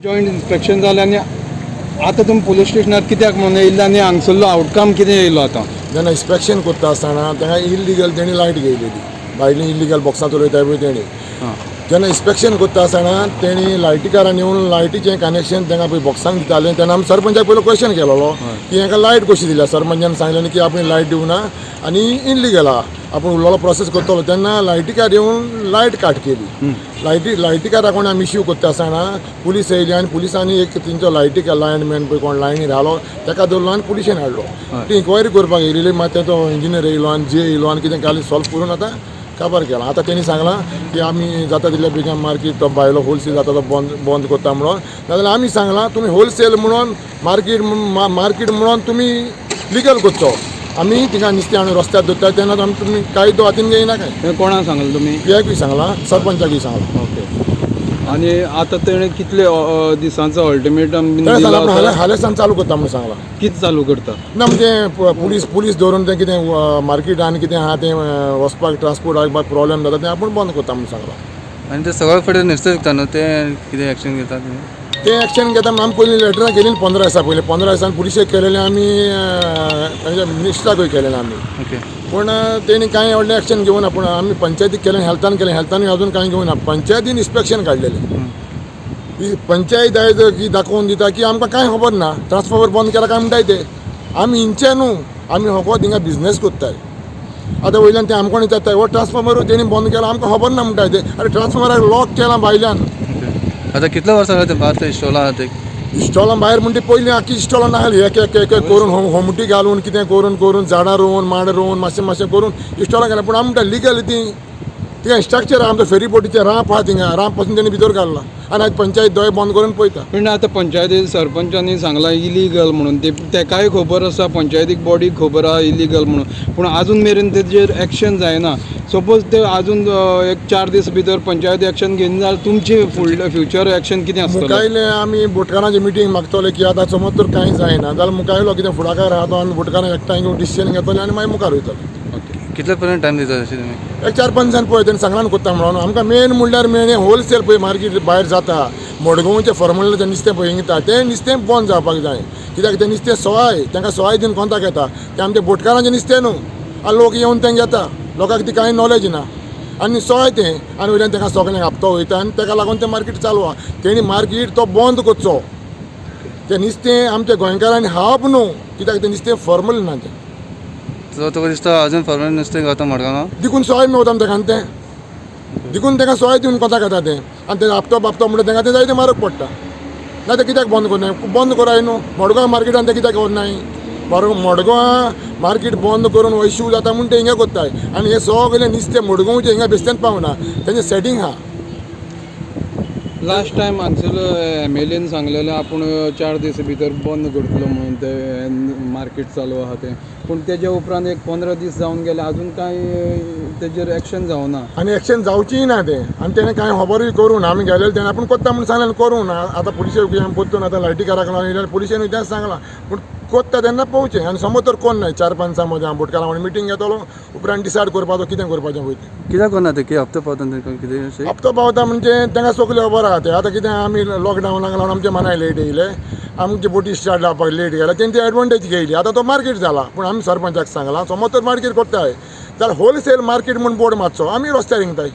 Joint inspection जालें आनी आतां तुमी पुलीस स्टेशनार कित्याक म्हणून येयल्ले आनी हांगसरलो आउटकम कितें येयलो आतां? जेन्ना इन्स्पेक्शन करता आसतना तांकां इल्लिगल तेणी लायट घेयलेली, भायली इल्लिगल बॉक्सां चलयताय पळय तेणी. जेन्ना इन्स्पेक्शन करता आसतना तेणी लायटीकारान येवन लायटीचें कनेक्शन तांकां पळय बॉक्सांक दितालें. तेन्ना आमी सरपंचाक पयलो क्वेश्चन केलोलो की हांकां लायट कशी दिल्या. सरपंचान सांगलें की आपण लायट दिवना आनी इल्लिगल आहा, आपूण उरलेलो प्रोसेस करतलो. तेन्ना लायटीकार येवन लायट काट केली. लायटीकाराक कोण आमी इश्यू करता आसतना पुलीस येयली आनी पुलिसांनी एक तेंचो लायटीकार लायनमॅन पळय कोण लायनी रावलो ताका धरलो आनी पुलिशेन हाडलो. ती इन्क्वायरी करपाक येयलेली, मागीर तो इंजिनियर येयलो आनी जे येयलो आनी कितें घाली सॉल्व करून आतां काबार केला. आतां तेणी सांगलां की आमी जाता तितल्या बेगीन मार्केट तो भायलो होलसेल जाता तो बंद करता म्हणून. नाजाल्यार आमी सांगलां तुमी होलसेल म्हणून मार्केट म्हणून तुमी लिगल करचो. आमी थिंगा नुस्तें हाडून रस्त्यार दवरता तेन्ना आमी तुमी कायदो हातीन घेयना काय. हें कोणाक सांगलें तुमी? पियाकूय सांगलां, सरपंचाकूय सांगलां. ओके. आनी आतां तेणें कितले दिसांचो अल्टिमेटम बीन तेणें दिलो सांगलां आसा? हाल्या सान चालू करता म्हणून सांगलां. कितें चालू करता? ना म्हणजे पुलीस धरून तें कितें मार्केटान कितें आहा तें वचपाक ट्रान्सपोर्ट हाडपाक प्रॉब्लेम जाता तें आपूण बंद करता म्हणून सांगलां. आनी ते सगळे फुडें नुस्तें विकता न्हू, तें कितें एक्शन घेता तुमी? तें एक्शन घेता म्हणून आमी पयलीं लेटरां केली 15 दिसां पयलीं. 15 दिसान पुलिशेक केलेलें आमी तांच्या मिनिस्टराकूय केलेलें आमी. ओके. पूण तेणी कांय व्हडलें एक्शन घेवना. पूण आमी पंचायतीक केलें, हेल्थान केलें, हेल्थानूय अजून कांय घेवना. पंचायतीन इन्स्पेक्शन काडलेलें. ही पंचायत आयज की दाखोवन दिता की आमकां कांय खबर ना, ट्रान्सफॉर्मर बंद केला काय म्हणटाय ते. आमी इंचे न्हू, आमी फकत हिंगा बिझनेस करताय. आतां वयल्यान ते आमकोण येतात हो ट्रान्सफॉर्मर तेणी बंद केला आमकां खबर ना म्हणटाय ते. अरे ट्रान्सफॉर्मराक लॉक केलां भायल्यान. आतां कितले वर्सां जाले ते भायर ते इन्स्टॉल आहा ते? इस्टॉलां भायर म्हणटा पयलीं आख्खी इस्टॉलां नाहली. एक करून होमटी घालून कितें करून झाडां रोवन माड रोवन मातशें करून इस्टॉलां घालता. पूण आमी म्हणटा लिगल तिंगा स्ट्रक्चर आहा आमचो फेरीबोटीचें रांप आहा थिंगा, रांप पासून तेणी भितर घालला आनी आयज पंचायत दोय बंद करून पळयता. पूण आतां पंचायती सरपंचांनी सांगलां इलिगल म्हणून. तेकाय खबर आसा, पंचायतीक बॉडीक खबर आहा इलिगल म्हणून. पूण आजून मेरेन तेजेर एक्शन जायना. सपोज ते आजून एक 4 दीस भितर पंचायत एक्शन घेयना जाल्यार तुमची फ्युचर एक्शन कितें आसतलें? मुखायलें आमी बोटकारांची मिटींग मागतले की आतां समज तर कांय जायना जाल्यार मुखायलो कितें फुडाकार आहा तो आमी बोटकारां एकठांय घेवन डिसिजन घेतले आनी मागीर मुखार वयतले. ओके. कितले पर्यंत टायम दिता तशें तुमी? एक 4-5 दिसान पळय तेणी सांगलां करता म्हणून. आमकां मेन म्हणल्यार मेन होलसेल पळय मार्केट भायर जाता. मडगांवचें फॉर्मुलेचें नुस्तें पळय हिंगता तें नुस्तें बंद जावपाक जाय. कित्याक तें नुस्तें सवाय तांकां सवाय दिवन कोंताक येता. तें आमच्या बोटकारांचें नुस्तें न्हू आनी लोक येवन तें घेता. लोकांक ती कांय नॉलेज ना आनी सवाय तें आनी वयल्यान तांकां सगळ्यांक हप्तो वयता आनी ताका लागून तें मार्केट चालू आहा. तेणी मार्केट तो बंद करचो. तें नुस्तें आमच्या गोंयकारांनी खावप न्हू, कित्याक तें नुस्तें फॉर्मल ना तें. सो तुका दिसता अजून फॉर्मल नुस्तें गावता मडगांव? देखून सवाय मेवता ताका आनी तें देखून ताका सवाय दिवन कोंताक येता तें आनी तें हप्तो म्हणटा तांकां तें जायतें म्हारग पडटा. ना तें कित्याक बंद करनाय? बंद कराय न्हू. मडगांव मार्केटान तें कित्याक करनाय? मडगांव मार्केट बंद करून हो इश्यू जाता म्हूण ते हिंगा करताय आनी हे सगळें नुस्तें मडगांवचें हिंगा बेस्तेन पावना. तेंचें सेटींग आहा. लास्ट टायम हांगसर MLAन सांगलेलें आपूण 4 दीस भितर बंद करतलो म्हणून तें मार्केट चालू आहा तें. पूण तेज्या उपरांत एक 15 दीस जावन गेले आजून कांय तेजेर एक्शन जावना. आनी एक्शन जावचीय ना तें. आनी तेणें कांय खबरूय करूं ना. आमी गेलेले तेणें आपूण करता म्हूण सांगलें करूं ना. आतां पुलिशेक आमी परतून आतां लायटीकाराक लागून पुलिशेनूय तेंच सांगलां. पूण कोत्ता तेन्ना पळोवचें आनी समज तर कोण नाय 4-5 दिसां मदें हांव बोटकारां वांगडा मिटींग घेतलो उपरांत डिसायड करपाचो कितें करपाचें वयता. कित्याक करना ते? हप्तो पावता कितें अशें? हप्तो पावता म्हणजे तांकां सगळें खबर आहा तें. आतां कितें आमी लॉकडावनाक लागून आमचे मनाय लेट येयले, आमची बोटी स्टार्ट जावपाक लेट गेला, तेणी ती एडवांटेज घेयली. आतां तो मार्केट जाला. पूण आमी सरपंचाक सांगलां समज तर मार्केट करताय जाल्यार होलसेल मार्केट म्हूण बोर्ड मारचो. आमी रस्त्यार हिंगताय.